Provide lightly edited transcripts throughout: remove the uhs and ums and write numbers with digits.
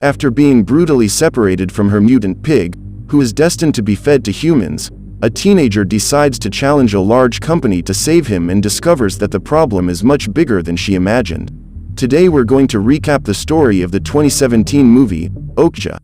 After being brutally separated from her mutant pig, who is destined to be fed to humans, a teenager decides to challenge a large company to save him and discovers that the problem is much bigger than she imagined. Today we're going to recap the story of the 2017 movie, Okja.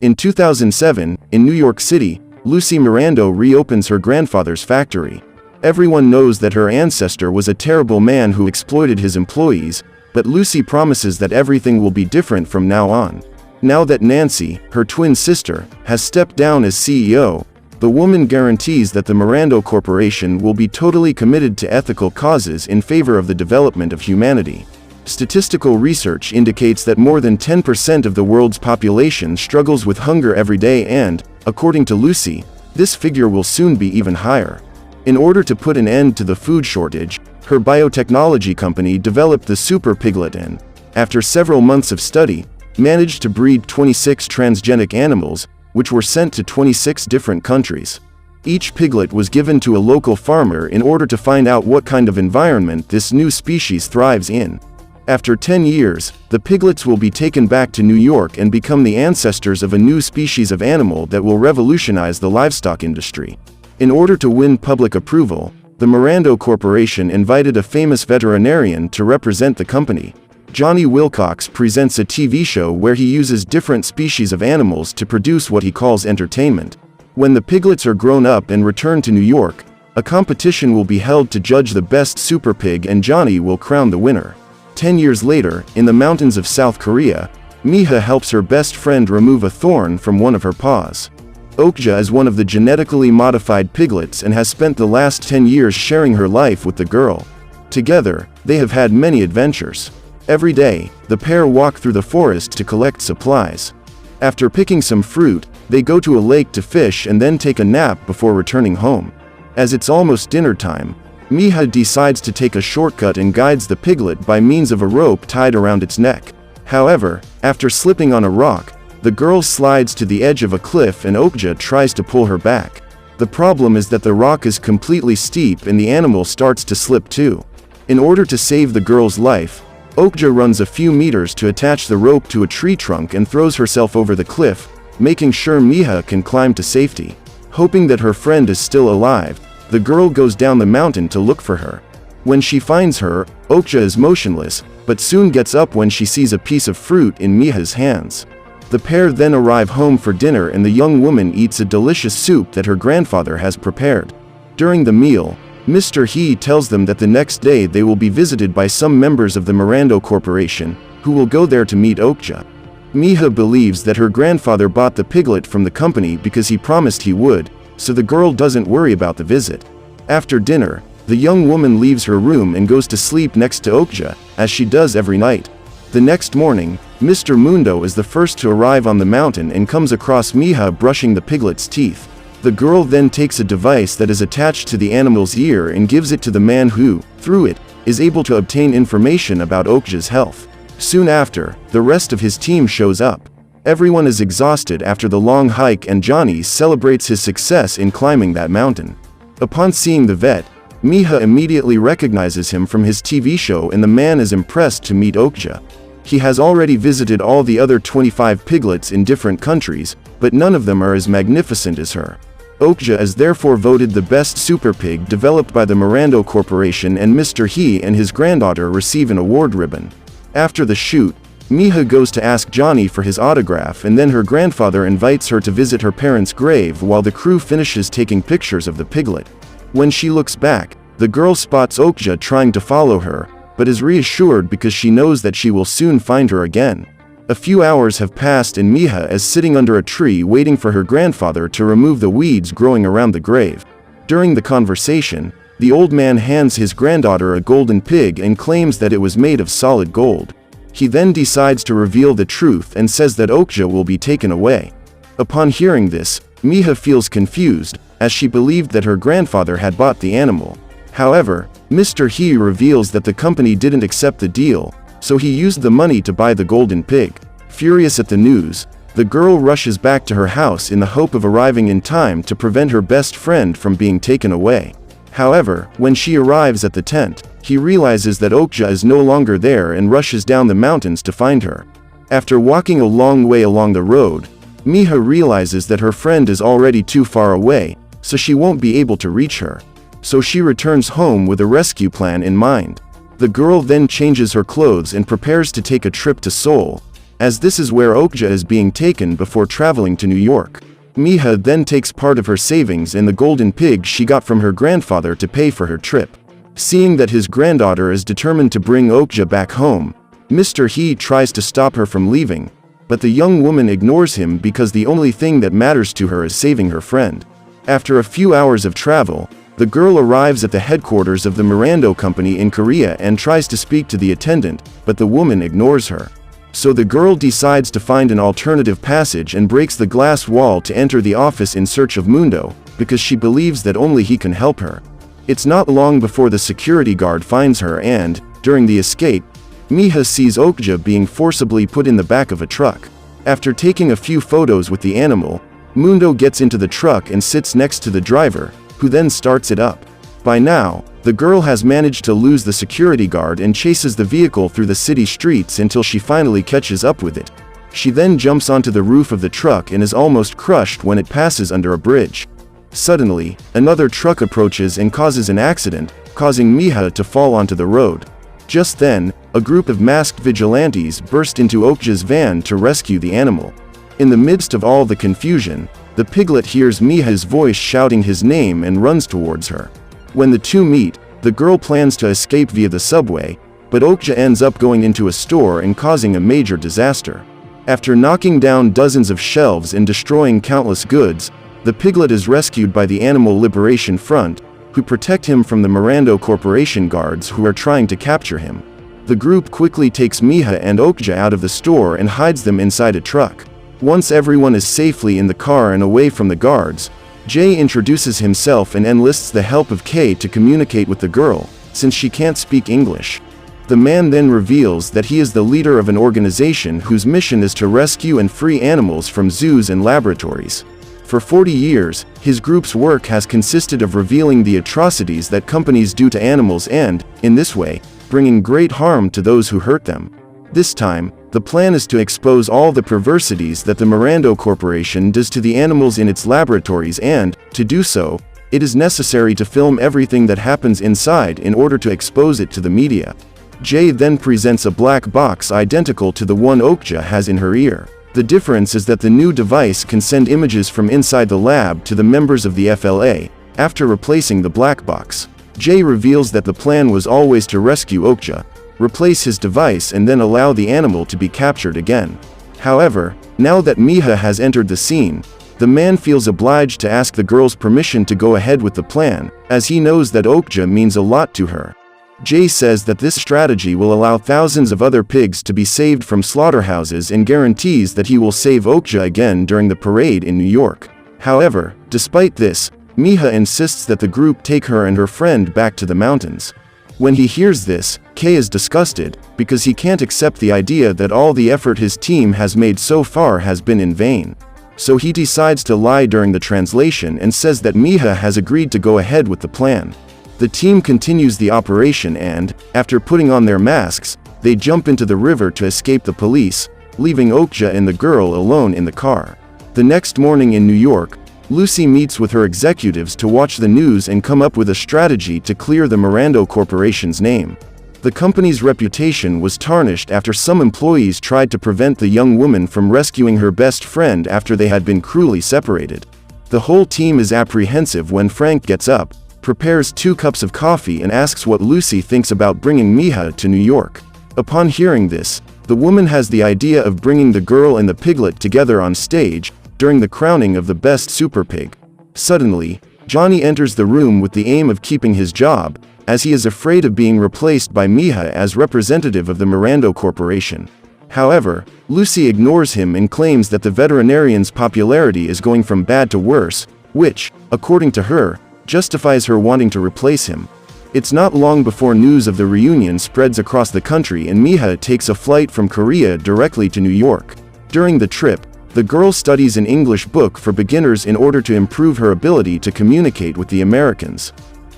In 2007, in New York City, Lucy Miranda reopens her grandfather's factory. Everyone knows that her ancestor was a terrible man who exploited his employees, but Lucy promises that everything will be different from now on. Now that Nancy, her twin sister, has stepped down as CEO, the woman guarantees that the Miranda Corporation will be totally committed to ethical causes in favor of the development of humanity. Statistical research indicates that more than 10% of the world's population struggles with hunger every day and, according to Lucy, this figure will soon be even higher. In order to put an end to the food shortage, her biotechnology company developed the super piglet and, after several months of study, managed to breed 26 transgenic animals, which were sent to 26 different countries. Each piglet was given to a local farmer in order to find out what kind of environment this new species thrives in. After 10 years, the piglets will be taken back to New York and become the ancestors of a new species of animal that will revolutionize the livestock industry. In order to win public approval, the Miranda Corporation invited a famous veterinarian to represent the company. Johnny Wilcox presents a TV show where he uses different species of animals to produce what he calls entertainment. When the piglets are grown up and return to New York, a competition will be held to judge the best super pig and Johnny will crown the winner. 10 years later, in the mountains of South Korea, Mija helps her best friend remove a thorn from one of her paws. Okja is one of the genetically modified piglets and has spent the last 10 years sharing her life with the girl. Together, they have had many adventures. Every day, the pair walk through the forest to collect supplies. After picking some fruit, they go to a lake to fish and then take a nap before returning home. As it's almost dinner time, Mija decides to take a shortcut and guides the piglet by means of a rope tied around its neck. However, after slipping on a rock, the girl slides to the edge of a cliff and Okja tries to pull her back. The problem is that the rock is completely steep and the animal starts to slip too. In order to save the girl's life, Okja runs a few meters to attach the rope to a tree trunk and throws herself over the cliff, making sure Mija can climb to safety. Hoping that her friend is still alive, the girl goes down the mountain to look for her. When she finds her, Okja is motionless, but soon gets up when she sees a piece of fruit in Mija's hands. The pair then arrive home for dinner and the young woman eats a delicious soup that her grandfather has prepared. During the meal, Mr. He tells them that the next day they will be visited by some members of the Miranda Corporation, who will go there to meet Okja. Mija believes that her grandfather bought the piglet from the company because he promised he would, so the girl doesn't worry about the visit. After dinner, the young woman leaves her room and goes to sleep next to Okja, as she does every night. The next morning, Mr. Mundo is the first to arrive on the mountain and comes across Mija brushing the piglet's teeth. The girl then takes a device that is attached to the animal's ear and gives it to the man who, through it, is able to obtain information about Okja's health. Soon after, the rest of his team shows up. Everyone is exhausted after the long hike and Johnny celebrates his success in climbing that mountain. Upon seeing the vet, Mija immediately recognizes him from his TV show and the man is impressed to meet Okja. He has already visited all the other 25 piglets in different countries, but none of them are as magnificent as her. Okja is therefore voted the best super pig developed by the Miranda Corporation and Mr. He and his granddaughter receive an award ribbon. After the shoot, Mija goes to ask Johnny for his autograph and then her grandfather invites her to visit her parents' grave while the crew finishes taking pictures of the piglet. When she looks back, the girl spots Okja trying to follow her, but is reassured because she knows that she will soon find her again. A few hours have passed and Mija is sitting under a tree waiting for her grandfather to remove the weeds growing around the grave. During the conversation, the old man hands his granddaughter a golden pig and claims that it was made of solid gold. He then decides to reveal the truth and says that Okja will be taken away. Upon hearing this, Mija feels confused, as she believed that her grandfather had bought the animal. However, Mr. He reveals that the company didn't accept the deal, so he used the money to buy the golden pig. Furious at the news, the girl rushes back to her house in the hope of arriving in time to prevent her best friend from being taken away. However, when she arrives at the tent, he realizes that Okja is no longer there and rushes down the mountains to find her. After walking a long way along the road, Mija realizes that her friend is already too far away, so she won't be able to reach her. So she returns home with a rescue plan in mind. The girl then changes her clothes and prepares to take a trip to Seoul, as this is where Okja is being taken before traveling to New York. Mija then takes part of her savings in the golden pig she got from her grandfather to pay for her trip. Seeing that his granddaughter is determined to bring Okja back home, Mr. He tries to stop her from leaving, but the young woman ignores him because the only thing that matters to her is saving her friend. After a few hours of travel, the girl arrives at the headquarters of the Mirando Company in Korea and tries to speak to the attendant, but the woman ignores her. So the girl decides to find an alternative passage and breaks the glass wall to enter the office in search of Mundo, because she believes that only he can help her. It's not long before the security guard finds her and, during the escape, Mija sees Okja being forcibly put in the back of a truck. After taking a few photos with the animal, Mundo gets into the truck and sits next to the driver, who then starts it up. By now, the girl has managed to lose the security guard and chases the vehicle through the city streets until she finally catches up with it. She then jumps onto the roof of the truck and is almost crushed when it passes under a bridge. Suddenly, another truck approaches and causes an accident, causing Mija to fall onto the road. Just then, a group of masked vigilantes burst into Okja's van to rescue the animal. In the midst of all the confusion, the piglet hears Mija's voice shouting his name and runs towards her. When the two meet, the girl plans to escape via the subway, but Okja ends up going into a store and causing a major disaster. After knocking down dozens of shelves and destroying countless goods, the piglet is rescued by the Animal Liberation Front, who protect him from the Mirando Corporation guards who are trying to capture him. The group quickly takes Mija and Okja out of the store and hides them inside a truck. Once everyone is safely in the car and away from the guards, Jay introduces himself and enlists the help of Kay to communicate with the girl, since she can't speak English. The man then reveals that he is the leader of an organization whose mission is to rescue and free animals from zoos and laboratories. For 40 years, his group's work has consisted of revealing the atrocities that companies do to animals and, in this way, bringing great harm to those who hurt them. This time, the plan is to expose all the perversities that the Mirando Corporation does to the animals in its laboratories and, to do so, it is necessary to film everything that happens inside in order to expose it to the media. Jay then presents a black box identical to the one Okja has in her ear. The difference is that the new device can send images from inside the lab to the members of the FLA, after replacing the black box. Jay reveals that the plan was always to rescue Okja, replace his device and then allow the animal to be captured again. However, now that Mija has entered the scene, the man feels obliged to ask the girl's permission to go ahead with the plan, as he knows that Okja means a lot to her. Jay says that this strategy will allow thousands of other pigs to be saved from slaughterhouses and guarantees that he will save Okja again during the parade in New York. However, despite this, Mija insists that the group take her and her friend back to the mountains. When he hears this, Kay is disgusted, because he can't accept the idea that all the effort his team has made so far has been in vain. So he decides to lie during the translation and says that Mija has agreed to go ahead with the plan. The team continues the operation and, after putting on their masks, they jump into the river to escape the police, leaving Okja and the girl alone in the car. The next morning in New York, Lucy meets with her executives to watch the news and come up with a strategy to clear the Mirando Corporation's name. The company's reputation was tarnished after some employees tried to prevent the young woman from rescuing her best friend after they had been cruelly separated. The whole team is apprehensive when Frank gets up, prepares 2 cups of coffee and asks what Lucy thinks about bringing Mija to New York. Upon hearing this, the woman has the idea of bringing the girl and the piglet together on stage, during the crowning of the best super pig. Suddenly, Johnny enters the room with the aim of keeping his job, as he is afraid of being replaced by Mija as representative of the Mirando Corporation. However, Lucy ignores him and claims that the veterinarian's popularity is going from bad to worse, which, according to her, justifies her wanting to replace him. It's not long before news of the reunion spreads across the country and Mija takes a flight from Korea directly to New York. During the trip, the girl studies an English book for beginners in order to improve her ability to communicate with the Americans.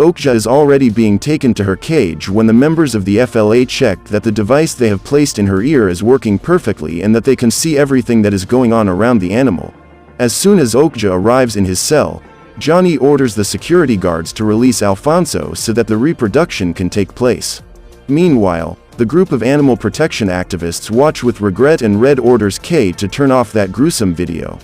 Okja is already being taken to her cage when the members of the FLA check that the device they have placed in her ear is working perfectly and that they can see everything that is going on around the animal. As soon as Okja arrives in his cell, Johnny orders the security guards to release Alfonso so that the reproduction can take place. Meanwhile, the group of animal protection activists watch with regret and Red orders Kay to turn off that gruesome video.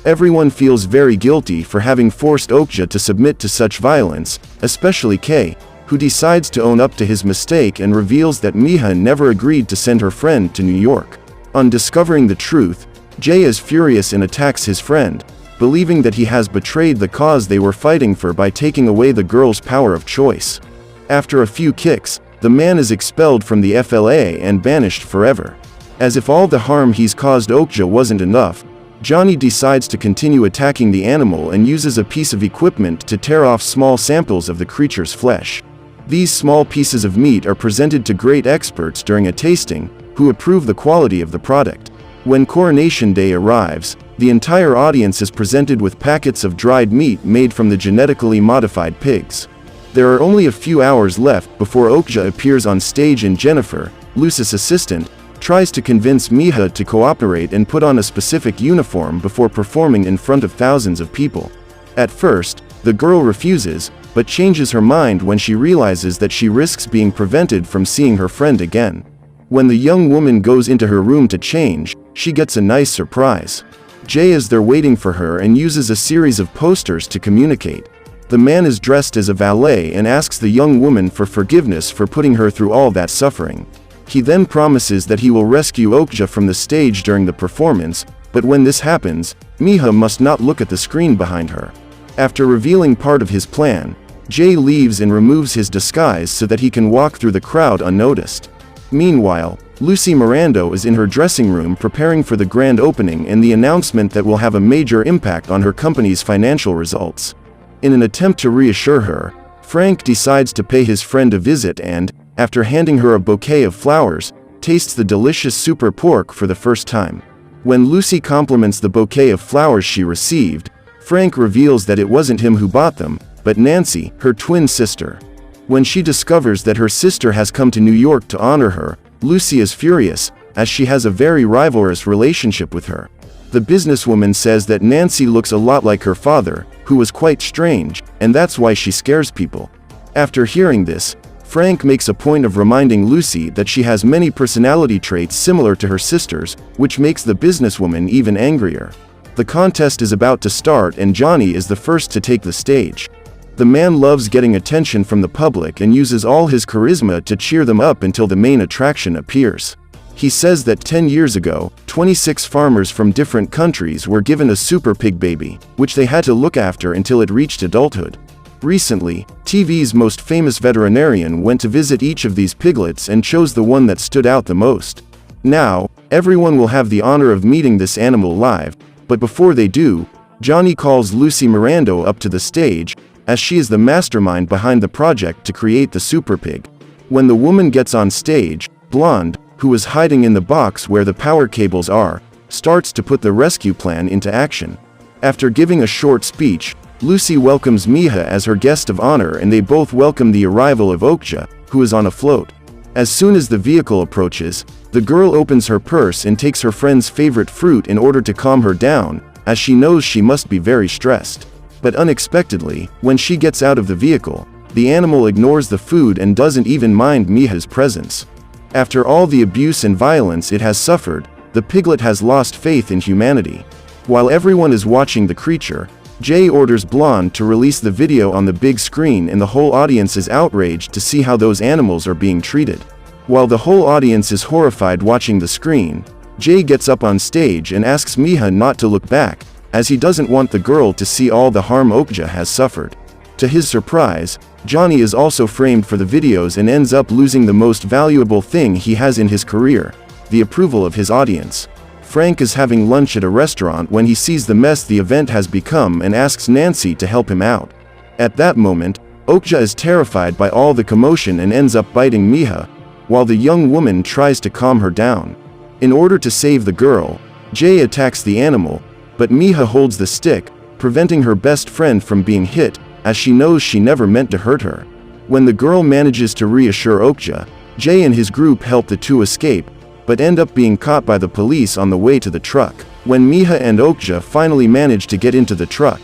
Everyone feels very guilty for having forced Okja to submit to such violence, especially Kay, who decides to own up to his mistake and reveals that Mija never agreed to send her friend to New York. On discovering the truth, Jay is furious and attacks his friend, believing that he has betrayed the cause they were fighting for by taking away the girl's power of choice. After a few kicks, the man is expelled from the FLA and banished forever. As if all the harm he's caused Okja wasn't enough, Johnny decides to continue attacking the animal and uses a piece of equipment to tear off small samples of the creature's flesh. These small pieces of meat are presented to great experts during a tasting, who approve the quality of the product. When Coronation Day arrives, the entire audience is presented with packets of dried meat made from the genetically modified pigs. There are only a few hours left before Okja appears on stage and Jennifer, Lucy's assistant, tries to convince Mija to cooperate and put on a specific uniform before performing in front of thousands of people. At first, the girl refuses, but changes her mind when she realizes that she risks being prevented from seeing her friend again. When the young woman goes into her room to change, she gets a nice surprise. Jay is there waiting for her and uses a series of posters to communicate. The man is dressed as a valet and asks the young woman for forgiveness for putting her through all that suffering. He then promises that he will rescue Okja from the stage during the performance, but when this happens, Mija must not look at the screen behind her. After revealing part of his plan, Jay leaves and removes his disguise so that he can walk through the crowd unnoticed. Meanwhile, Lucy Miranda is in her dressing room preparing for the grand opening and the announcement that will have a major impact on her company's financial results. In an attempt to reassure her, Frank decides to pay his friend a visit and, after handing her a bouquet of flowers, tastes the delicious super pork for the first time. When Lucy compliments the bouquet of flowers she received, Frank reveals that it wasn't him who bought them, but Nancy, her twin sister. When she discovers that her sister has come to New York to honor her, Lucy is furious, as she has a very rivalrous relationship with her. The businesswoman says that Nancy looks a lot like her father, who was quite strange, and that's why she scares people. After hearing this, Frank makes a point of reminding Lucy that she has many personality traits similar to her sister's, which makes the businesswoman even angrier. The contest is about to start and Johnny is the first to take the stage. The man loves getting attention from the public and uses all his charisma to cheer them up until the main attraction appears. He says that 10 years ago, 26 farmers from different countries were given a super pig baby, which they had to look after until it reached adulthood. Recently, TV's most famous veterinarian went to visit each of these piglets and chose the one that stood out the most. Now, everyone will have the honor of meeting this animal live, but before they do, Johnny calls Lucy Miranda up to the stage, as she is the mastermind behind the project to create the super pig. When the woman gets on stage, Blonde, who is hiding in the box where the power cables are, starts to put the rescue plan into action. After giving a short speech, Lucy welcomes Mija as her guest of honor and they both welcome the arrival of Okja, who is on a float. As soon as the vehicle approaches, the girl opens her purse and takes her friend's favorite fruit in order to calm her down, as she knows she must be very stressed. But unexpectedly, when she gets out of the vehicle, the animal ignores the food and doesn't even mind Mija's presence. After all the abuse and violence it has suffered, the piglet has lost faith in humanity. While everyone is watching the creature, Jay orders Blonde to release the video on the big screen and the whole audience is outraged to see how those animals are being treated. While the whole audience is horrified watching the screen, Jay gets up on stage and asks Mija not to look back, as he doesn't want the girl to see all the harm Okja has suffered. To his surprise, Johnny is also framed for the videos and ends up losing the most valuable thing he has in his career, the approval of his audience. Frank is having lunch at a restaurant when he sees the mess the event has become and asks Nancy to help him out. At that moment, Okja is terrified by all the commotion and ends up biting Mija, while the young woman tries to calm her down. In order to save the girl, Jay attacks the animal, but Mija holds the stick, preventing her best friend from being hit, as she knows she never meant to hurt her. When the girl manages to reassure Okja, Jae and his group help the two escape, but end up being caught by the police on the way to the truck. When Mija and Okja finally manage to get into the truck,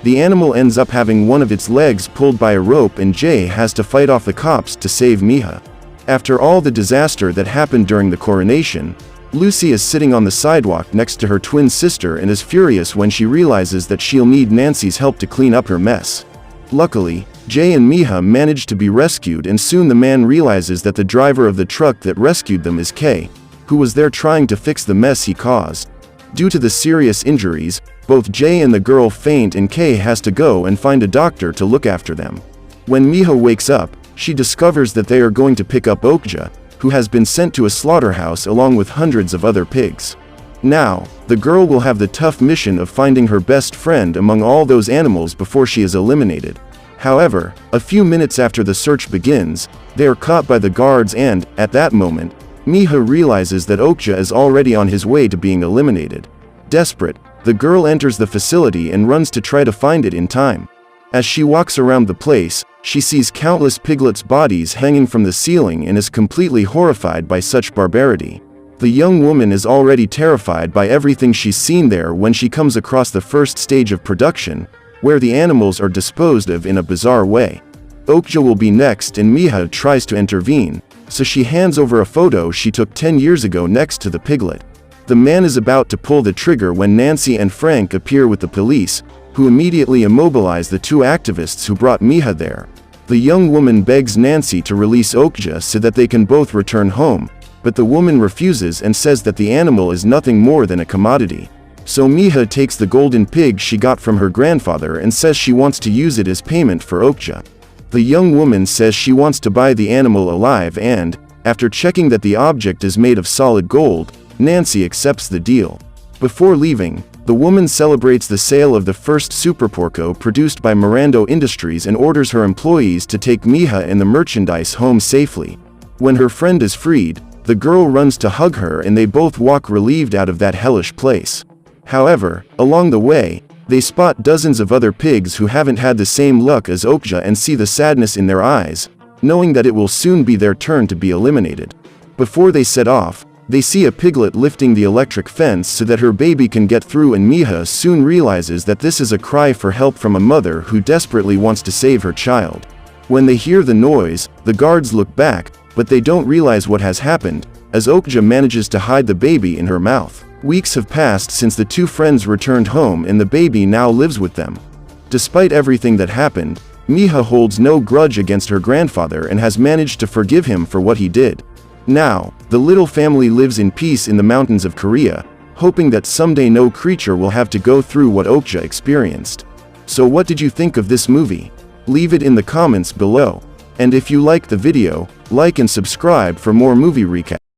the animal ends up having one of its legs pulled by a rope and Jae has to fight off the cops to save Mija. After all the disaster that happened during the coronation, Lucy is sitting on the sidewalk next to her twin sister and is furious when she realizes that she'll need Nancy's help to clean up her mess. Luckily, Jae and Mija manage to be rescued and soon the man realizes that the driver of the truck that rescued them is Kay, who was there trying to fix the mess he caused. Due to the serious injuries, both Jae and the girl faint and Kay has to go and find a doctor to look after them. When Mija wakes up, she discovers that they are going to pick up Okja, who has been sent to a slaughterhouse along with hundreds of other pigs. Now, the girl will have the tough mission of finding her best friend among all those animals before she is eliminated. However, a few minutes after the search begins, they are caught by the guards and, at that moment, Mija realizes that Okja is already on his way to being eliminated. Desperate, the girl enters the facility and runs to try to find it in time. As she walks around the place, she sees countless piglets' bodies hanging from the ceiling and is completely horrified by such barbarity. The young woman is already terrified by everything she's seen there when she comes across the first stage of production, where the animals are disposed of in a bizarre way. Okja will be next and Mija tries to intervene, so she hands over a photo she took 10 years ago next to the piglet. The man is about to pull the trigger when Nancy and Frank appear with the police, who immediately immobilize the two activists who brought Mija there. The young woman begs Nancy to release Okja so that they can both return home, but the woman refuses and says that the animal is nothing more than a commodity. So Mija takes the golden pig she got from her grandfather and says she wants to use it as payment for Okja. The young woman says she wants to buy the animal alive and, after checking that the object is made of solid gold, Nancy accepts the deal. Before leaving, the woman celebrates the sale of the first Super Porco produced by Mirando Industries and orders her employees to take Mija and the merchandise home safely. When her friend is freed, the girl runs to hug her and they both walk relieved out of that hellish place. However, along the way, they spot dozens of other pigs who haven't had the same luck as Okja and see the sadness in their eyes, knowing that it will soon be their turn to be eliminated. Before they set off, they see a piglet lifting the electric fence so that her baby can get through and Mija soon realizes that this is a cry for help from a mother who desperately wants to save her child. When they hear the noise, the guards look back, but they don't realize what has happened, as Okja manages to hide the baby in her mouth. Weeks have passed since the two friends returned home and the baby now lives with them. Despite everything that happened, Mija holds no grudge against her grandfather and has managed to forgive him for what he did. Now, the little family lives in peace in the mountains of Korea, hoping that someday no creature will have to go through what Okja experienced. So what did you think of this movie? Leave it in the comments below. And if you liked the video, like and subscribe for more movie recaps.